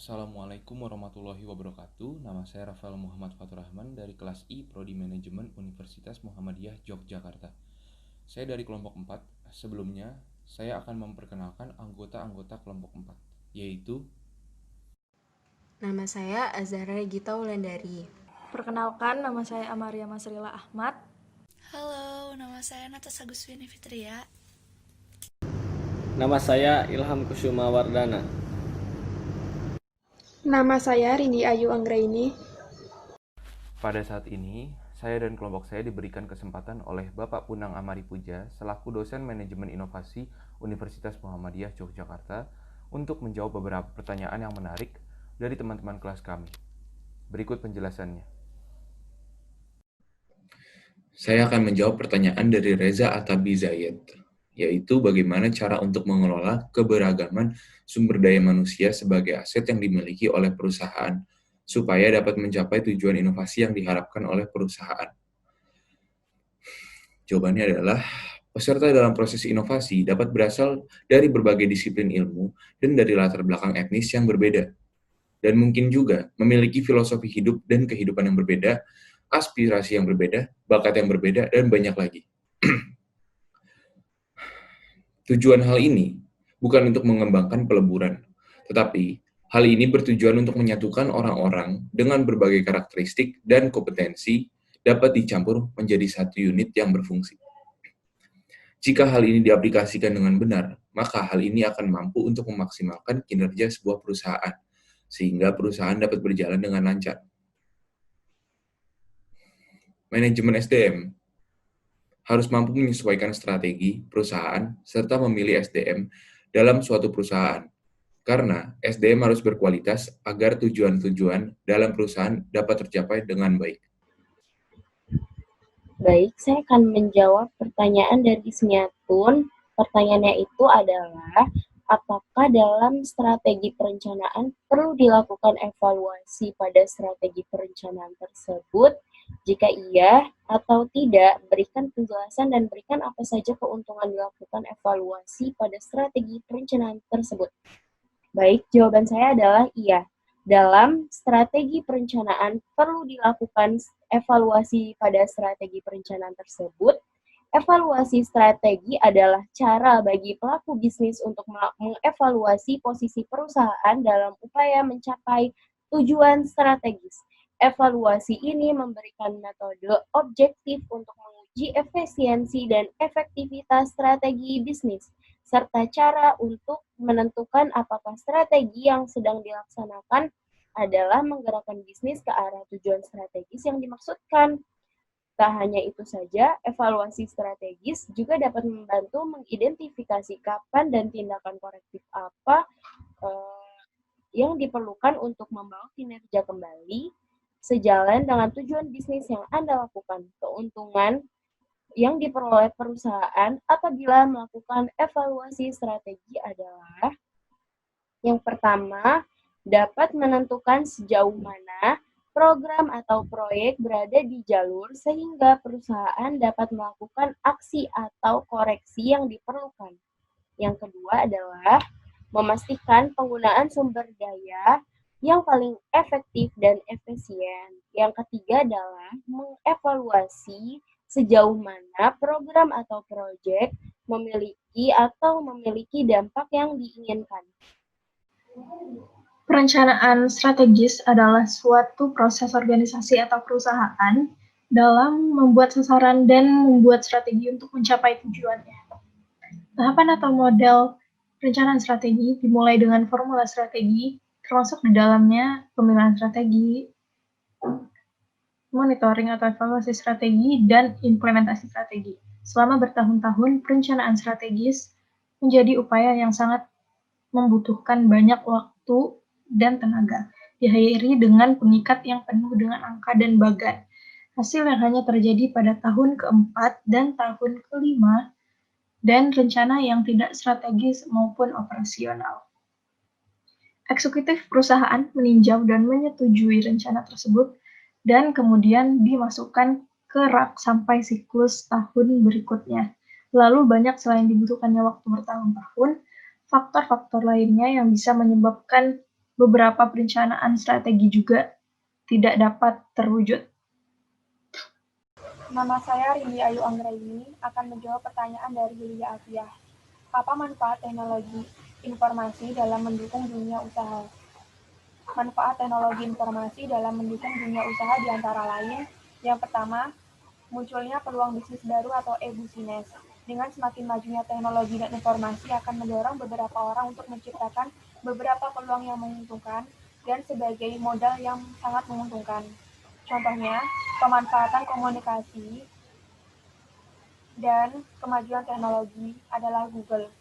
Assalamualaikum warahmatullahi wabarakatuh. Nama saya Rafael Muhammad Fatur Rahman dari kelas I Prodi Manajemen Universitas Muhammadiyah Yogyakarta. Saya dari kelompok 4. Sebelumnya, saya akan memperkenalkan anggota-anggota kelompok 4, yaitu Nama saya Azhara Gita Wulandari. Perkenalkan, nama saya Amaria Masrila Ahmad. Halo, nama saya Natasha Guswini Fitria. Nama saya Ilham Kusuma Wardana. Nama saya Rindi Ayu Anggraini. pada saat ini, saya dan kelompok saya diberikan kesempatan oleh Bapak Punang Amari Puja selaku dosen Manajemen Inovasi Universitas Muhammadiyah Yogyakarta untuk menjawab beberapa pertanyaan yang menarik dari teman-teman kelas kami. Berikut penjelasannya. Saya akan menjawab pertanyaan dari Reza Atabi Zayed, yaitu bagaimana cara untuk mengelola keberagaman sumber daya manusia sebagai aset yang dimiliki oleh perusahaan, supaya dapat mencapai tujuan inovasi yang diharapkan oleh perusahaan. Jawabannya adalah, peserta dalam proses inovasi dapat berasal dari berbagai disiplin ilmu dan dari latar belakang etnis yang berbeda, dan mungkin juga memiliki filosofi hidup dan kehidupan yang berbeda, aspirasi yang berbeda, bakat yang berbeda, dan banyak lagi. Tujuan hal ini bukan untuk mengembangkan peleburan, tetapi hal ini bertujuan untuk menyatukan orang-orang dengan berbagai karakteristik dan kompetensi dapat dicampur menjadi satu unit yang berfungsi. Jika hal ini diaplikasikan dengan benar, maka hal ini akan mampu untuk memaksimalkan kinerja sebuah perusahaan, sehingga perusahaan dapat berjalan dengan lancar. Manajemen SDM harus mampu menyesuaikan strategi perusahaan serta memilih SDM dalam suatu perusahaan, karena SDM harus berkualitas agar tujuan-tujuan dalam perusahaan dapat tercapai dengan baik. Baik, saya akan menjawab pertanyaan dari Ismiatun. Pertanyaannya itu adalah, apakah dalam strategi perencanaan perlu dilakukan evaluasi pada strategi perencanaan tersebut? Jika iya atau tidak, berikan penjelasan dan berikan apa saja keuntungan dilakukan evaluasi pada strategi perencanaan tersebut. Baik, jawaban saya adalah iya. Dalam strategi perencanaan perlu dilakukan evaluasi pada strategi perencanaan tersebut. Evaluasi strategi adalah cara bagi pelaku bisnis untuk mengevaluasi posisi perusahaan dalam upaya mencapai tujuan strategis. Evaluasi ini memberikan metode objektif untuk menguji efisiensi dan efektivitas strategi bisnis, serta cara untuk menentukan apakah strategi yang sedang dilaksanakan adalah menggerakkan bisnis ke arah tujuan strategis yang dimaksudkan. Tak hanya itu saja, evaluasi strategis juga dapat membantu mengidentifikasi kapan dan tindakan korektif apa yang diperlukan untuk membawa kinerja kembali sejalan dengan tujuan bisnis yang Anda lakukan. Keuntungan yang diperoleh perusahaan apabila melakukan evaluasi strategi adalah, yang pertama, dapat menentukan sejauh mana program atau proyek berada di jalur sehingga perusahaan dapat melakukan aksi atau koreksi yang diperlukan. Yang kedua adalah memastikan penggunaan sumber daya yang paling efektif dan efisien. Yang ketiga adalah mengevaluasi sejauh mana program atau proyek memiliki dampak yang diinginkan. Perencanaan strategis adalah suatu proses organisasi atau perusahaan dalam membuat sasaran dan membuat strategi untuk mencapai tujuannya. Tahapan atau model perencanaan strategi dimulai dengan formula strategi, termasuk di dalamnya pemilihan strategi, monitoring atau evaluasi strategi, dan implementasi strategi. Selama bertahun-tahun, perencanaan strategis menjadi upaya yang sangat membutuhkan banyak waktu dan tenaga, diakhiri dengan pengikat yang penuh dengan angka dan bagan. Hasil yang hanya terjadi pada tahun keempat dan tahun kelima, dan rencana yang tidak strategis maupun operasional. Eksekutif perusahaan meninjau dan menyetujui rencana tersebut dan kemudian dimasukkan ke rak sampai siklus tahun berikutnya. Lalu banyak selain dibutuhkannya waktu bertahun-tahun, faktor-faktor lainnya yang bisa menyebabkan beberapa perencanaan strategi juga tidak dapat terwujud. Nama saya Rindi Ayu Anggraini akan menjawab pertanyaan dari Yulia Afiah. Apa manfaat teknologi informasi dalam mendukung dunia usaha? Manfaat teknologi informasi dalam mendukung dunia usaha diantara lain, yang pertama, munculnya peluang bisnis baru atau e-business. Dengan semakin majunya teknologi dan informasi akan mendorong beberapa orang untuk menciptakan beberapa peluang yang menguntungkan dan sebagai modal yang sangat menguntungkan. Contohnya, pemanfaatan komunikasi dan kemajuan teknologi adalah Google.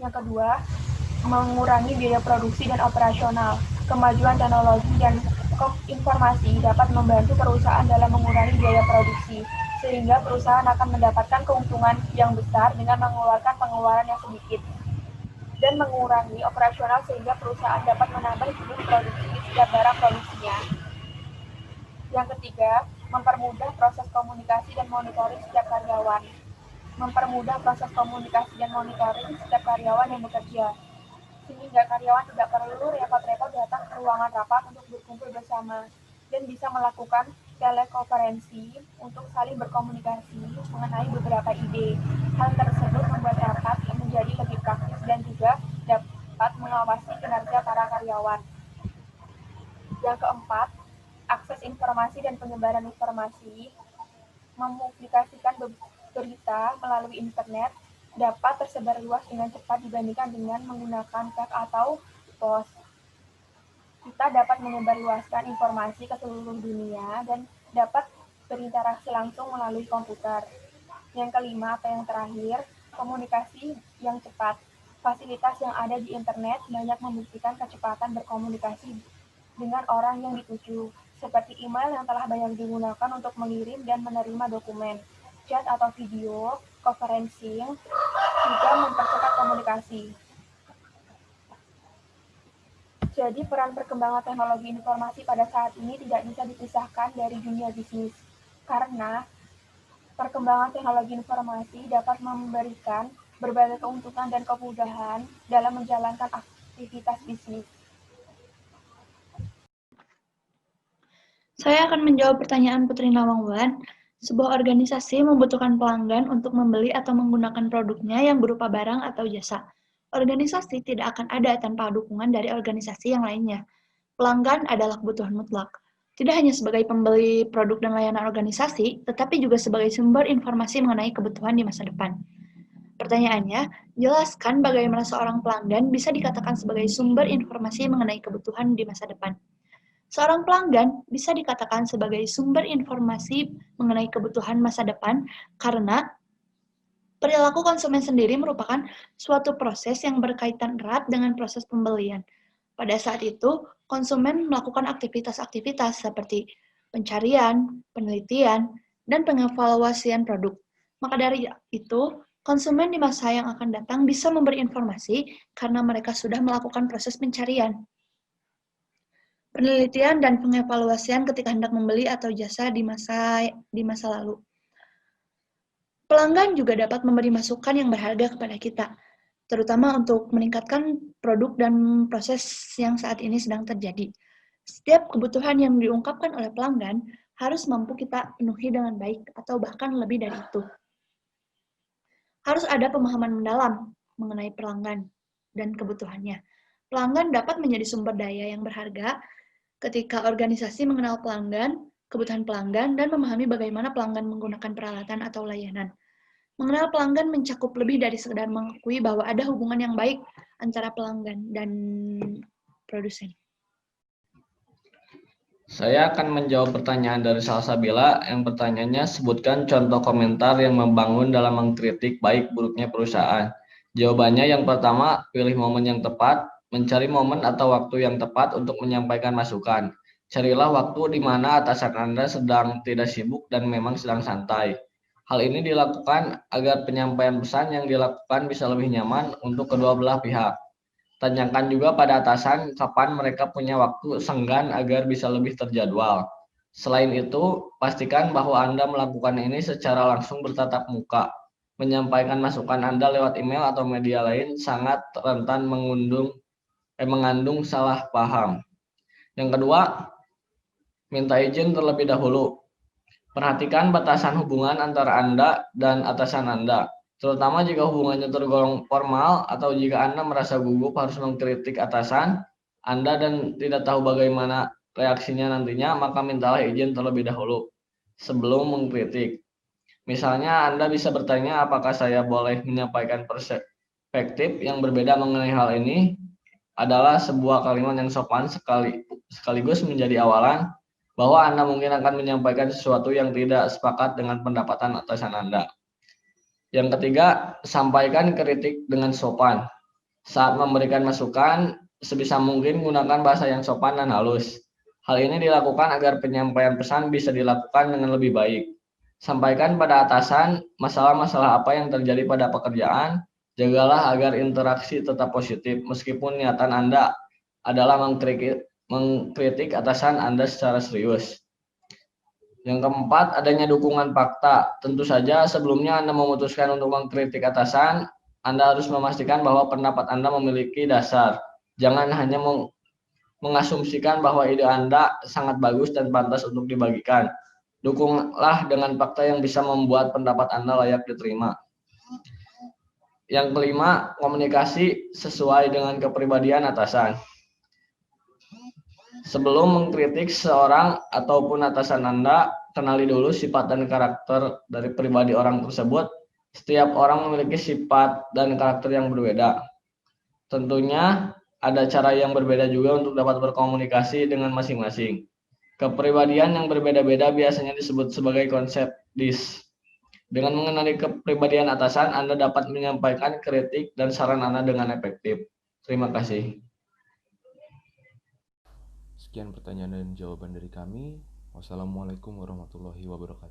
Yang kedua, mengurangi biaya produksi dan operasional. Kemajuan teknologi dan informasi dapat membantu perusahaan dalam mengurangi biaya produksi, sehingga perusahaan akan mendapatkan keuntungan yang besar dengan mengeluarkan pengeluaran yang sedikit, dan mengurangi operasional sehingga perusahaan dapat menambah jumlah produksi setiap barang produksinya. Yang ketiga, mempermudah proses komunikasi dan monitoring setiap karyawan. Mempermudah proses komunikasi dan monitoring setiap karyawan yang bekerja, sehingga karyawan tidak perlu repot-repot datang ke ruangan rapat untuk berkumpul bersama, dan bisa melakukan telekonferensi untuk saling berkomunikasi mengenai beberapa ide. Hal tersebut membuat rapat menjadi lebih praktis dan juga dapat mengawasi kinerja para karyawan. Yang keempat, akses informasi dan penyebaran informasi. Mempublikasikan berita melalui internet dapat tersebar luas dengan cepat dibandingkan dengan menggunakan fax atau pos. Kita dapat menyebarluaskan informasi ke seluruh dunia dan dapat berinteraksi langsung melalui komputer. Yang kelima atau yang terakhir, komunikasi yang cepat. Fasilitas yang ada di internet banyak membuktikan kecepatan berkomunikasi dengan orang yang dituju, seperti email yang telah banyak digunakan untuk mengirim dan menerima dokumen, chat atau video, conferencing, juga mempercepat komunikasi. Jadi peran perkembangan teknologi informasi pada saat ini tidak bisa dipisahkan dari dunia bisnis, karena perkembangan teknologi informasi dapat memberikan berbagai keuntungan dan kemudahan dalam menjalankan aktivitas bisnis. Saya akan menjawab pertanyaan Putri Nawangwulan. Sebuah organisasi membutuhkan pelanggan untuk membeli atau menggunakan produknya yang berupa barang atau jasa. Organisasi tidak akan ada tanpa dukungan dari organisasi yang lainnya. Pelanggan adalah kebutuhan mutlak. Tidak hanya sebagai pembeli produk dan layanan organisasi, tetapi juga sebagai sumber informasi mengenai kebutuhan di masa depan. Pertanyaannya, jelaskan bagaimana seorang pelanggan bisa dikatakan sebagai sumber informasi mengenai kebutuhan di masa depan. Seorang pelanggan bisa dikatakan sebagai sumber informasi mengenai kebutuhan masa depan karena perilaku konsumen sendiri merupakan suatu proses yang berkaitan erat dengan proses pembelian. Pada saat itu, konsumen melakukan aktivitas-aktivitas seperti pencarian, penelitian, dan pengevaluasian produk. Maka dari itu, konsumen di masa yang akan datang bisa memberi informasi karena mereka sudah melakukan proses pencarian, penelitian, dan pengevaluasian ketika hendak membeli atau jasa di masa lalu. Pelanggan juga dapat memberi masukan yang berharga kepada kita, terutama untuk meningkatkan produk dan proses yang saat ini sedang terjadi. Setiap kebutuhan yang diungkapkan oleh pelanggan harus mampu kita penuhi dengan baik atau bahkan lebih dari itu. Harus ada pemahaman mendalam mengenai pelanggan dan kebutuhannya. Pelanggan dapat menjadi sumber daya yang berharga ketika organisasi mengenal pelanggan, kebutuhan pelanggan, dan memahami bagaimana pelanggan menggunakan peralatan atau layanan. Mengenal pelanggan mencakup lebih dari sekedar mengakui bahwa ada hubungan yang baik antara pelanggan dan produsen. Saya akan menjawab pertanyaan dari Salsabila yang pertanyaannya sebutkan contoh komentar yang membangun dalam mengkritik baik buruknya perusahaan. Jawabannya yang pertama, pilih momen yang tepat, mencari momen atau waktu yang tepat untuk menyampaikan masukan. Carilah waktu di mana atasan Anda sedang tidak sibuk dan memang sedang santai. Hal ini dilakukan agar penyampaian pesan yang dilakukan bisa lebih nyaman untuk kedua belah pihak. Tanyakan juga pada atasan kapan mereka punya waktu senggang agar bisa lebih terjadwal. Selain itu, pastikan bahwa Anda melakukan ini secara langsung bertatap muka. Menyampaikan masukan Anda lewat email atau media lain sangat rentan mengundang mengandung salah paham. Yang kedua, minta izin terlebih dahulu. Perhatikan batasan hubungan antara Anda dan atasan Anda, terutama jika hubungannya tergolong formal atau jika Anda merasa gugup harus mengkritik atasan Anda dan tidak tahu bagaimana reaksinya nantinya, maka mintalah izin terlebih dahulu sebelum mengkritik. Misalnya Anda bisa bertanya apakah saya boleh menyampaikan perspektif yang berbeda mengenai hal ini, adalah sebuah kalimat yang sopan sekaligus menjadi awalan bahwa Anda mungkin akan menyampaikan sesuatu yang tidak sepakat dengan pendapatan atasan Anda. Yang ketiga, sampaikan kritik dengan sopan. Saat memberikan masukan, sebisa mungkin gunakan bahasa yang sopan dan halus. Hal ini dilakukan agar penyampaian pesan bisa dilakukan dengan lebih baik. Sampaikan pada atasan masalah-masalah apa yang terjadi pada pekerjaan. Jagalah agar interaksi tetap positif, meskipun niatan Anda adalah mengkritik atasan Anda secara serius. Yang keempat, adanya dukungan fakta. Tentu saja sebelumnya Anda memutuskan untuk mengkritik atasan, Anda harus memastikan bahwa pendapat Anda memiliki dasar. Jangan hanya mengasumsikan bahwa ide Anda sangat bagus dan pantas untuk dibagikan. Dukunglah dengan fakta yang bisa membuat pendapat Anda layak diterima. Yang kelima, komunikasi sesuai dengan kepribadian atasan. Sebelum mengkritik seorang ataupun atasan Anda, kenali dulu sifat dan karakter dari pribadi orang tersebut. Setiap orang memiliki sifat dan karakter yang berbeda. Tentunya ada cara yang berbeda juga untuk dapat berkomunikasi dengan masing-masing. Kepribadian yang berbeda-beda biasanya disebut sebagai konsep DIS. Dengan mengenali kepribadian atasan, Anda dapat menyampaikan kritik dan saran Anda dengan efektif. Terima kasih. Sekian pertanyaan dan jawaban dari kami. Wassalamualaikum warahmatullahi wabarakatuh.